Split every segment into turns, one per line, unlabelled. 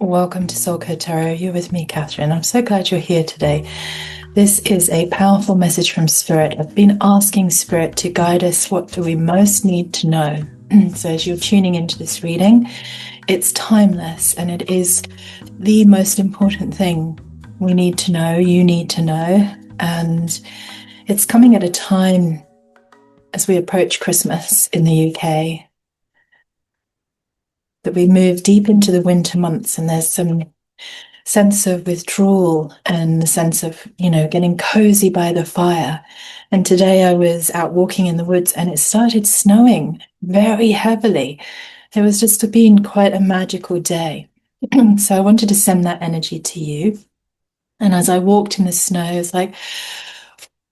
Welcome to Soul Code Tarot. You're with me, Catherine. I'm so glad you're here today. This is a powerful message from Spirit. I've been asking Spirit to guide us. What do we most need to know? So, as you're tuning into this reading, it's timeless and it is the most important thing we need to know, you need to know. And it's coming at a time as we approach Christmas in the UK that we move deep into the winter months, and there's some sense of withdrawal and the sense of, getting cozy by the fire. And today I was out walking in the woods and it started snowing very heavily. It was just been quite a magical day. So I wanted to send that energy to you. And as I walked in the snow, I was like,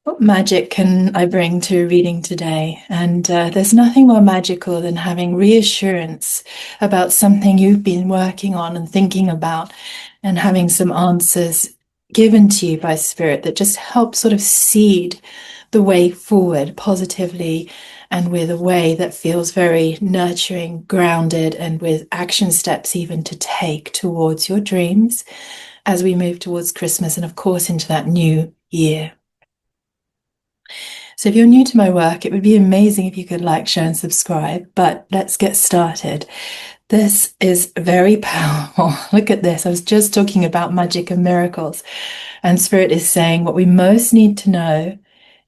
what magic can I bring to a reading today? And there's nothing more magical than having reassurance about something you've been working on and thinking about, and having some answers given to you by Spirit that just help sort of seed the way forward positively and with a way that feels very nurturing, grounded, and with action steps even to take towards your dreams as we move towards Christmas and, of course, into that new year. So if you're new to my work, it would be amazing if you could like, share, and subscribe. But let's get started. This is very powerful. Look at this. I was just talking about magic and miracles, and Spirit is saying what we most need to know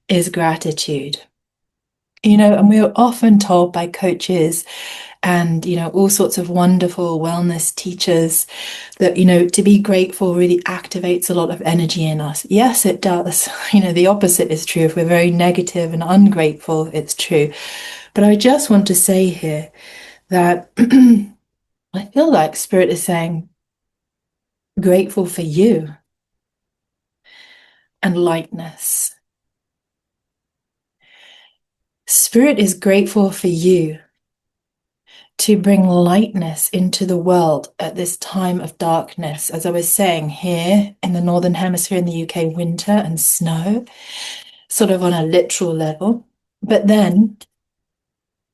is gratitude. And we're often told by coaches and, all sorts of wonderful wellness teachers that, to be grateful really activates a lot of energy in us. Yes, it does. The opposite is true. If we're very negative and ungrateful, it's true. But I just want to say here that I feel like Spirit is saying, grateful for you and lightness. Spirit is grateful for you to bring lightness into the world at this time of darkness. As I was saying, here in the Northern Hemisphere in the UK, winter and snow, sort of on a literal level. But then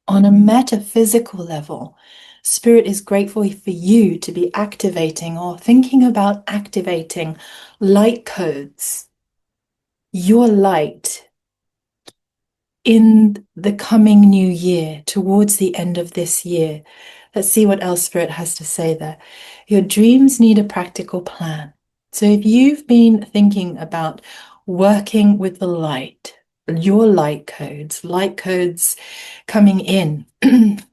on a metaphysical level, Spirit is grateful for you to be activating or thinking about activating light codes, your light in the coming new year, towards the end of this year. Let's see what else Spirit has to say there. Your dreams need a practical plan. So if you've been thinking about working with the light, your light codes coming in, you've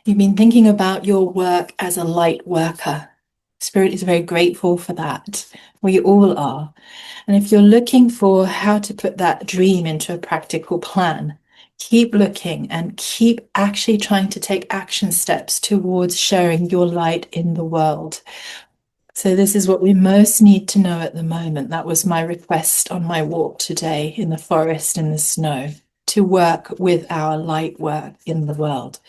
been thinking about your work as a light worker. Spirit is very grateful for that. We all are. And if you're looking for how to put that dream into a practical plan, keep looking and keep actually trying to take action steps towards sharing your light in the world. So this is what we most need to know at the moment. That was my request on my walk today in the forest in the snow, to work with our light work in the world.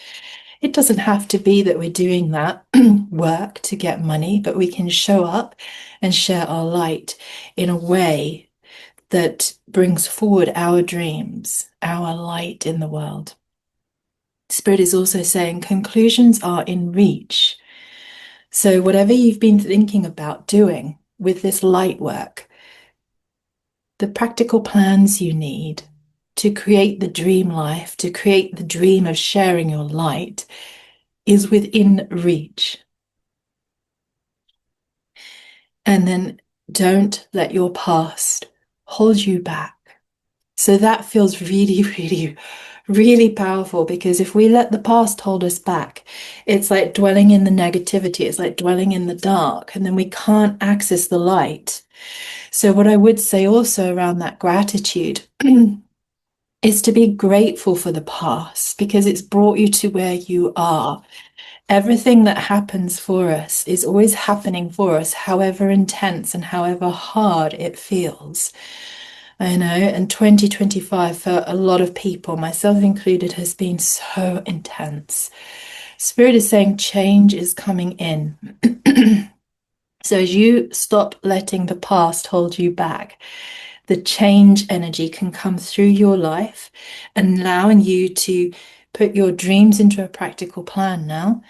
It doesn't have to be that we're doing that work to get money, but we can show up and share our light in a way that brings forward our dreams, our light in the world. Spirit is also saying conclusions are in reach. So whatever you've been thinking about doing with this light work, the practical plans you need to create the dream life, to create the dream of sharing your light, is within reach. And then don't let your past hold you back. So that feels really, really, really powerful, because if we let the past hold us back, it's like dwelling in the negativity, it's like dwelling in the dark, and then we can't access the light. So what I would say also around that gratitude is to be grateful for the past, because it's brought you to where you are. Everything that happens for us is always happening for us, however intense and however hard it feels. I know, and 2025 for a lot of people, myself included, has been so intense. Spirit is saying change is coming in. So as you stop letting the past hold you back, the change energy can come through your life and allowing you to put your dreams into a practical plan now.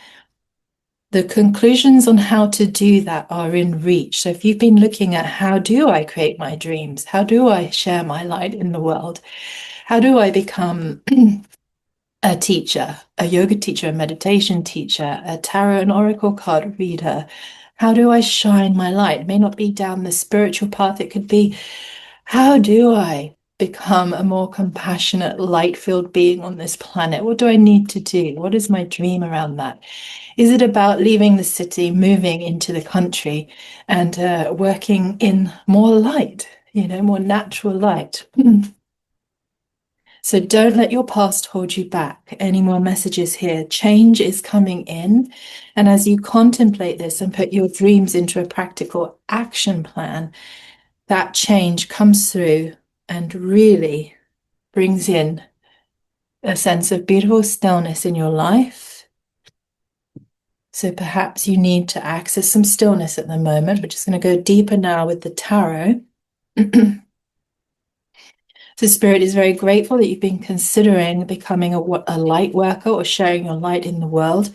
The conclusions on how to do that are in reach. So if you've been looking at how do I create my dreams? How do I share my light in the world? How do I become a teacher, a yoga teacher, a meditation teacher, a tarot and oracle card reader? How do I shine my light? It may not be down the spiritual path. It could be, how do I become a more compassionate, light-filled being on this planet? What do I need to do? What is my dream around that? Is it about leaving the city, moving into the country, and working in more light, more natural light? So don't let your past hold you back. Any more messages here? Change is coming in. And as you contemplate this and put your dreams into a practical action plan, that change comes through and really brings in a sense of beautiful stillness in your life. So perhaps you need to access some stillness at the moment. We're just going to go deeper now with the tarot. So Spirit is very grateful that you've been considering becoming a light worker or sharing your light in the world,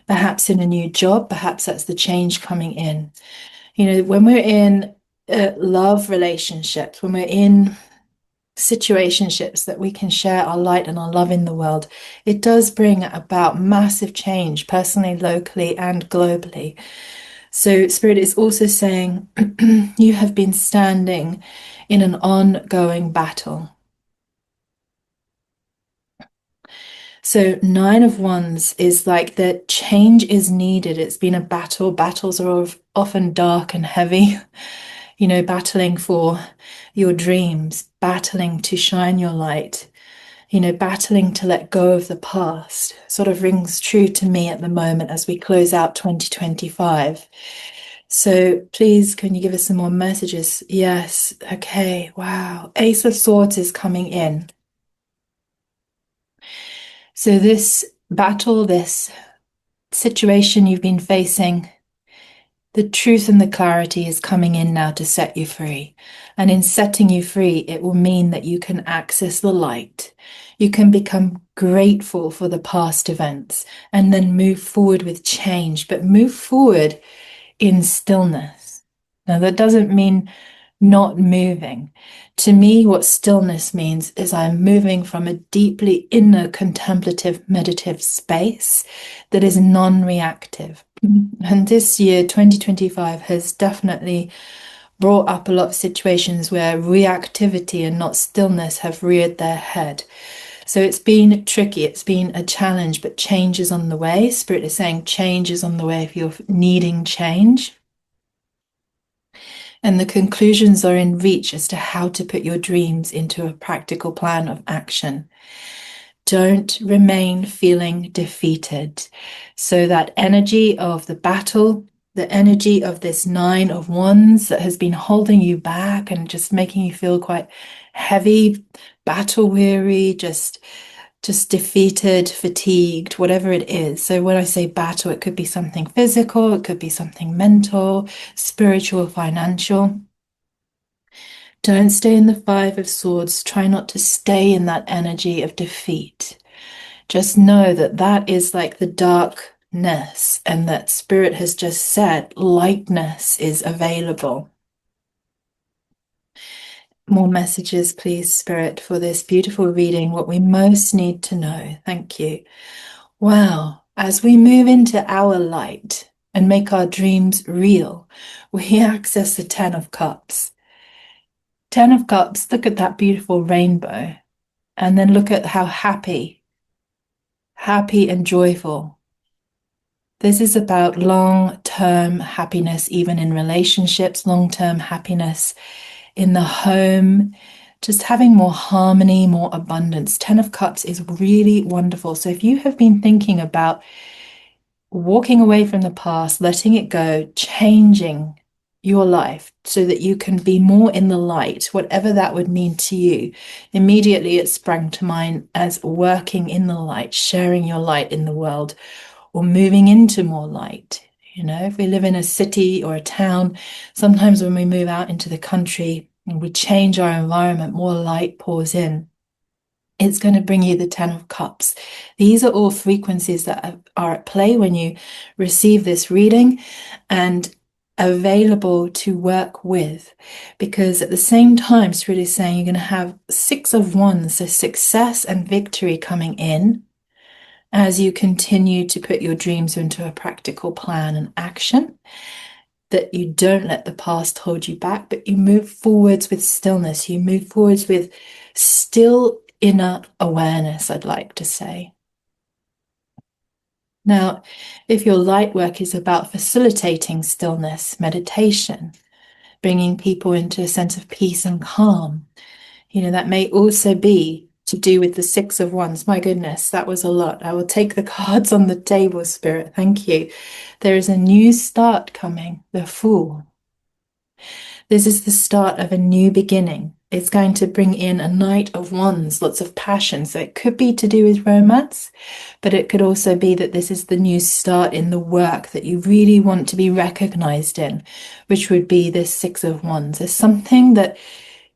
perhaps in a new job, perhaps that's the change coming in. When we're in love relationships, when we're in situationships that we can share our light and our love in the world, it does bring about massive change personally, locally, and globally. So Spirit is also saying you have been standing in an ongoing battle. So 9 of Wands is like the change is needed. It's been a battle. Battles are often dark and heavy. Battling for your dreams, battling to shine your light, battling to let go of the past. Sort of rings true to me at the moment as we close out 2025. So please, can you give us some more messages? Yes. Okay. Wow. Ace of Swords is coming in. So this battle, this situation you've been facing, the truth and the clarity is coming in now to set you free. And in setting you free, it will mean that you can access the light. You can become grateful for the past events and then move forward with change, but move forward in stillness. Now, that doesn't mean not moving. To me, what stillness means is I'm moving from a deeply inner contemplative meditative space that is non-reactive. And this year, 2025, has definitely brought up a lot of situations where reactivity and not stillness have reared their head. So it's been tricky, it's been a challenge, but change is on the way. Spirit is saying change is on the way if you're needing change. And the conclusions are in reach as to how to put your dreams into a practical plan of action. Don't remain feeling defeated. So that energy of the battle, the energy of this 9 of Wands that has been holding you back and just making you feel quite heavy, battle weary, just defeated, fatigued, whatever it is. So when I say battle, it could be something physical, it could be something mental, spiritual, financial. Don't stay in the 5 of Swords. Try not to stay in that energy of defeat. Just know that that is like the darkness, and that Spirit has just said lightness is available. More messages, please, Spirit, for this beautiful reading, what we most need to know. Thank you. Wow. As we move into our light and make our dreams real, we access the 10 of Cups. 10 of Cups, look at that beautiful rainbow, and then look at how happy and joyful. This is about long-term happiness, even in relationships, long-term happiness in the home, just having more harmony, more abundance. 10 of Cups is really wonderful. So if you have been thinking about walking away from the past, letting it go, changing your life so that you can be more in the light, whatever that would mean to you, immediately it sprang to mind as working in the light, sharing your light in the world, or moving into more light. If we live in a city or a town, sometimes when we move out into the country and we change our environment, more light pours in. it's going to bring you the 10 of Cups. These are all frequencies that are at play when you receive this reading and available to work with. Because at the same time, Spirit is saying you're going to have 6 of Wands, so success and victory coming in as you continue to put your dreams into a practical plan and action. That you don't let the past hold you back, but you move forwards with stillness. You move forwards with still inner awareness, I'd like to say. Now, if your light work is about facilitating stillness, meditation, bringing people into a sense of peace and calm, that may also be to do with the 6 of Wands. My goodness, that was a lot. I will take the cards on the table, Spirit. Thank you. There is a new start coming, the Fool. This is the start of a new beginning. It's going to bring in a Knight of Wands, lots of passion. So it could be to do with romance, but it could also be that this is the new start in the work that you really want to be recognized in, which would be this 6 of Wands. There's something that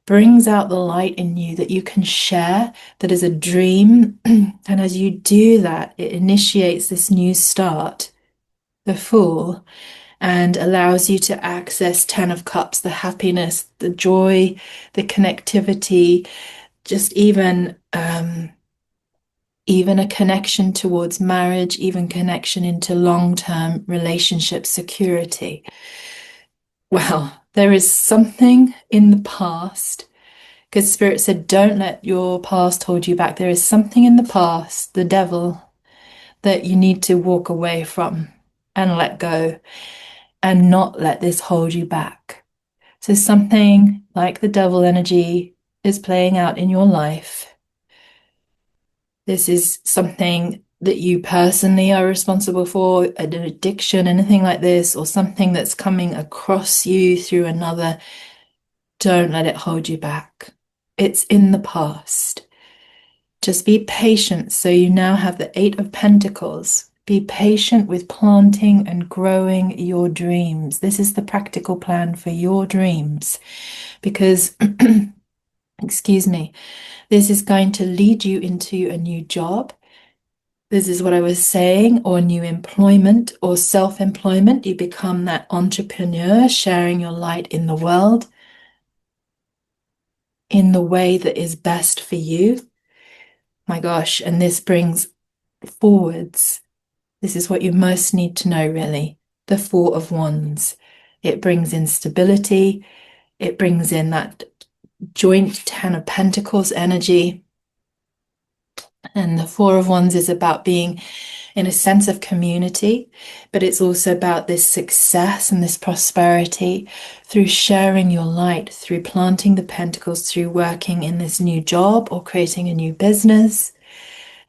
brings out the light in you that you can share, that is a dream. And as you do that, it initiates this new start, the Fool, and allows you to access 10 of Cups, the happiness, the joy, the connectivity, just even a connection towards marriage, even connection into long-term relationship security. Well, there is something in the past, because Spirit said, don't let your past hold you back. There is something in the past, the devil, that you need to walk away from and let go and not let this hold you back. So something like the devil energy is playing out in your life. This is something that you personally are responsible for, an addiction, anything like this, or something that's coming across you through another. Don't let it hold you back. It's in the past. Just be patient. So you now have the 8 of Pentacles. Be patient with planting and growing your dreams. This is the practical plan for your dreams because, excuse me, this is going to lead you into a new job. This is what I was saying, or new employment or self-employment. You become that entrepreneur, sharing your light in the world in the way that is best for you. My gosh, and this brings forwards. This is what you most need to know, really. The 4 of Wands. It brings in stability. It brings in that joint 10 of Pentacles energy. And the 4 of Wands is about being in a sense of community, but it's also about this success and this prosperity through sharing your light, through planting the pentacles, through working in this new job or creating a new business.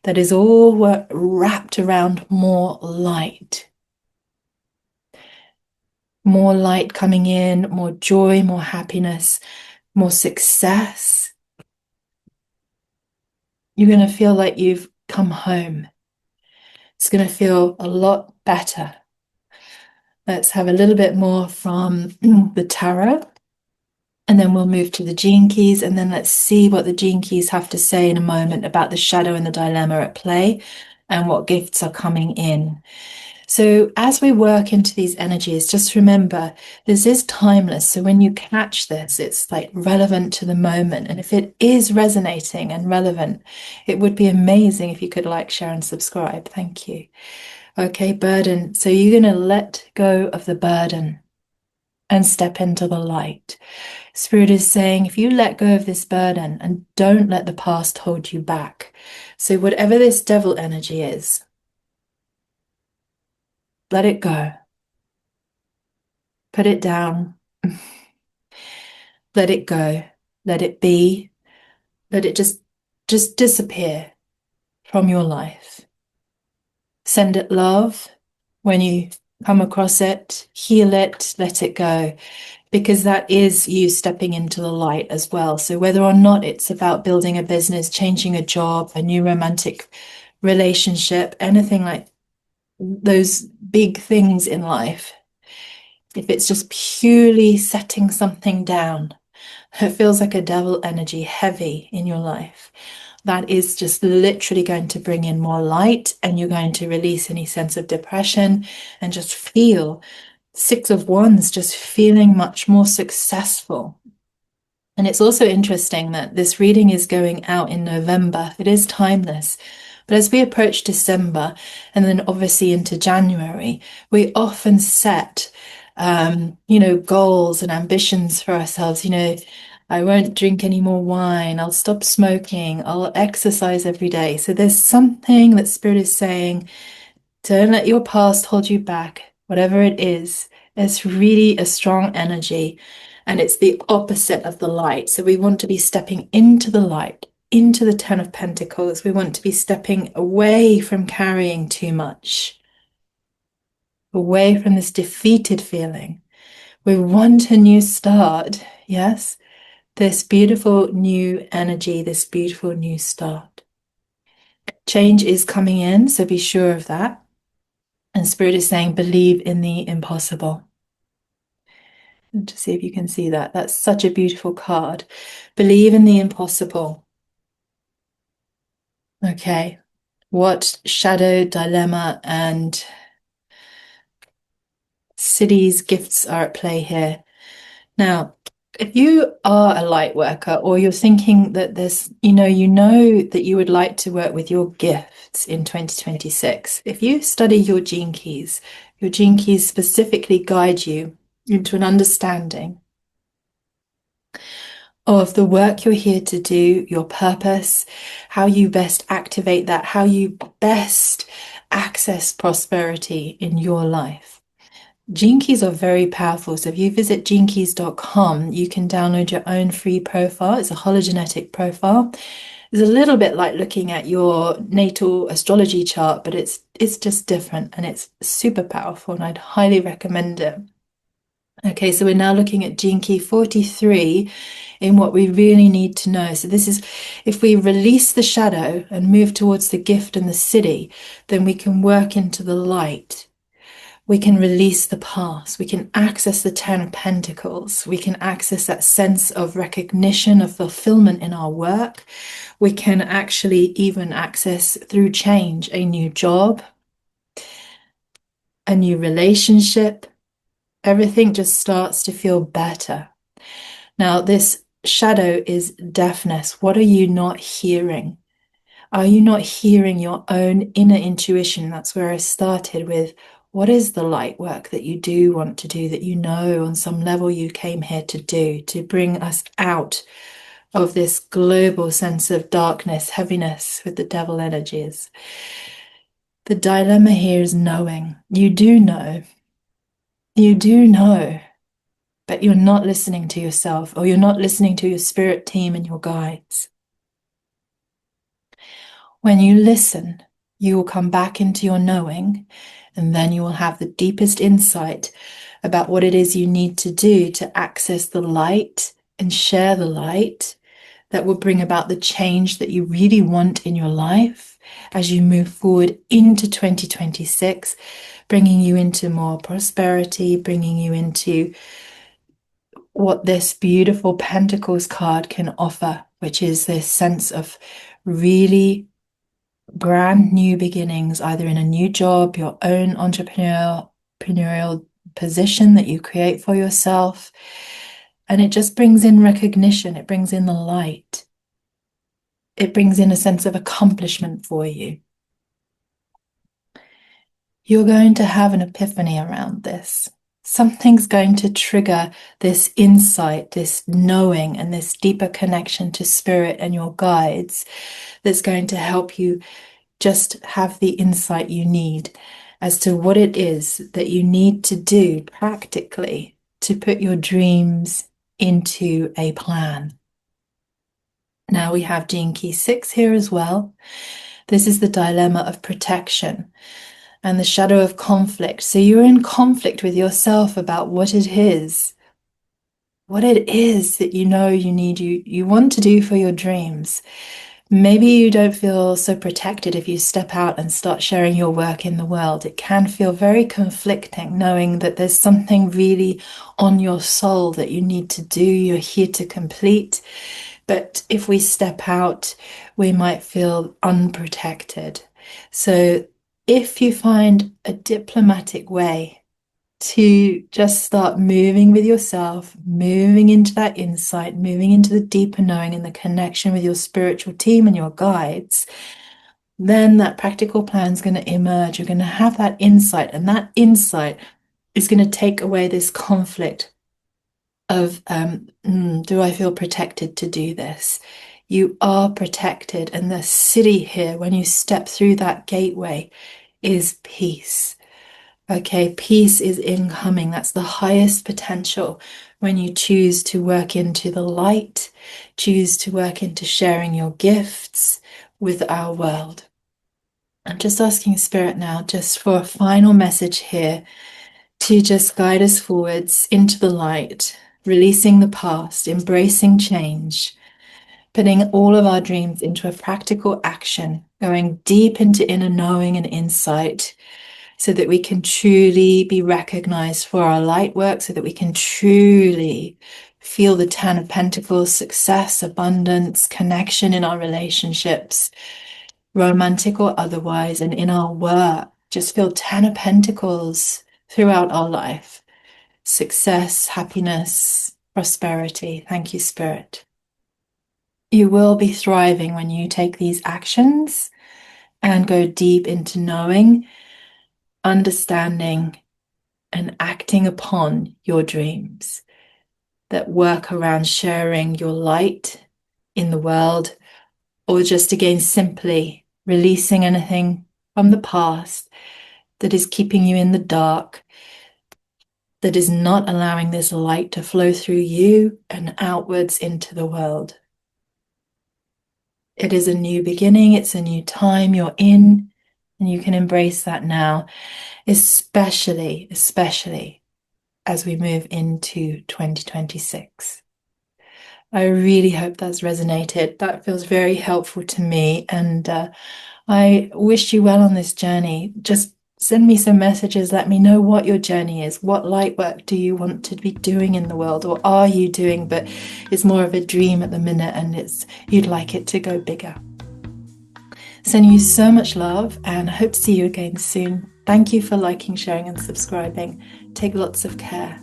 That is all wrapped around more light. More light coming in, more joy, more happiness, more success. You're going to feel like you've come home. It's going to feel a lot better. Let's have a little bit more from the tarot. And then we'll move to the gene keys. And then let's see what the gene keys have to say in a moment about the shadow and the dilemma at play and what gifts are coming in. So as we work into these energies, just remember, this is timeless. So when you catch this, it's like relevant to the moment. And if it is resonating and relevant, it would be amazing if you could like, share, and subscribe. Thank you. Okay, burden. So you're going to let go of the burden and step into the light. Spirit is saying, if you let go of this burden and don't let the past hold you back. So whatever this devil energy is, let it go. Put it down. Let it go. Let it be. Let it just disappear from your life. Send it love when you come across it. Heal it. Let it go. Because that is you stepping into the light as well. So whether or not it's about building a business, changing a job, a new romantic relationship, anything like those big things in life, if it's just purely setting something down, it feels like a devil energy heavy in your life. that is just literally going to bring in more light, and you're going to release any sense of depression and just feel Six of Wands, just feeling much more successful. And it's also interesting that this reading is going out in November. It is timeless. But as we approach December and then obviously into January, we often set, goals and ambitions for ourselves. I won't drink any more wine. I'll stop smoking. I'll exercise every day. So there's something that Spirit is saying, don't let your past hold you back, whatever it is. It's really a strong energy, and it's the opposite of the light. So we want to be stepping into the light, into the Ten of Pentacles. We want to be stepping away from carrying too much, away from this defeated feeling. We want a new start. Yes, this beautiful new energy, this beautiful new start. Change is coming in, so be sure of that. And Spirit is saying, believe in the impossible. And to see if you can see that. That's such a beautiful card. Believe in the impossible. Okay. What shadow, dilemma, and cities gifts are at play here? Now, if you are a light worker, or you're thinking that there's, you know that you would like to work with your gifts in 2026, if you study your gene keys specifically guide you into an understanding of the work you're here to do, your purpose, how you best activate that, how you best access prosperity in your life. Gene keys are very powerful. So if you visit genekeys.com, you can download your own free profile. It's a hologenetic profile. It's a little bit like looking at your natal astrology chart, but it's just different, and it's super powerful, and I'd highly recommend it. Okay, so we're now looking at Gene Key 43 in what we really need to know. So this is, if we release the shadow and move towards the gift and the city, then we can work into the light. We can release the past. We can access the Ten of Pentacles. We can access that sense of recognition, of fulfillment in our work. We can actually even access, through change, a new job, a new relationship. Everything just starts to feel better. Now, this shadow is deafness. What are you not hearing? Are you not hearing your own inner intuition? That's where I started with, what is the light work that you do want to do, that you know on some level you came here to do, to bring us out of this global sense of darkness, heaviness with the devil energies? The dilemma here is knowing. You do know. You do know, but you're not listening to yourself, or you're not listening to your spirit team and your guides. When you listen, you will come back into your knowing, and then you will have the deepest insight about what it is you need to do to access the light and share the light that will bring about the change that you really want in your life as you move forward into 2026, bringing you into more prosperity, bringing you into what this beautiful Pentacles card can offer, which is this sense of really brand new beginnings, either in a new job, your own entrepreneurial position that you create for yourself. And it just brings in recognition. It brings in the light. It brings in a sense of accomplishment for you. You're going to have an epiphany around this. Something's going to trigger this insight, this knowing, and this deeper connection to spirit and your guides that's going to help you just have the insight you need as to what it is that you need to do practically to put your dreams into a plan. Now we have Gene Key 6 here as well. This is the dilemma of protection and the shadow of conflict. So you're in conflict with yourself about what it is that you know you want to do for your dreams. Maybe you don't feel so protected if you step out and start sharing your work in the world. It can feel very conflicting knowing that there's something really on your soul that you need to do, you're here to complete, But if we step out, we might feel unprotected. So if you find a diplomatic way to just start moving with yourself, moving into that insight, moving into the deeper knowing and the connection with your spiritual team and your guides, then that practical plan is going to emerge. You're going to have that insight, and that insight is going to take away this conflict of do I feel protected to do this? You are protected, and the city here, when you step through that gateway, is peace. Okay, peace is incoming. That's the highest potential when you choose to work into the light, choose to work into sharing your gifts with our world. I'm just asking Spirit now, just for a final message here, to just guide us forwards into the light, releasing the past, embracing change, putting all of our dreams into a practical action, going deep into inner knowing and insight, so that we can truly be recognized for our light work, so that we can truly feel the 10 of Pentacles, success, abundance, connection in our relationships, romantic or otherwise, and in our work. Just feel 10 of Pentacles throughout our life. Success, happiness, prosperity. Thank you, Spirit. You will be thriving when you take these actions and go deep into knowing, understanding, and acting upon your dreams that work around sharing your light in the world, or just again simply releasing anything from the past that is keeping you in the dark, that is not allowing this light to flow through you and outwards into the world. It is a new beginning. It's a new time you're in, and you can embrace that now, especially as we move into 2026. I really hope that's resonated. That feels very helpful to me, and I wish you well on this journey. Just send me some messages. Let me know what your journey is. What light work do you want to be doing in the world, or are you doing, but it's more of a dream at the minute and you'd like it to go bigger. Sending you so much love, and I hope to see you again soon. Thank you for liking, sharing, and subscribing. Take lots of care.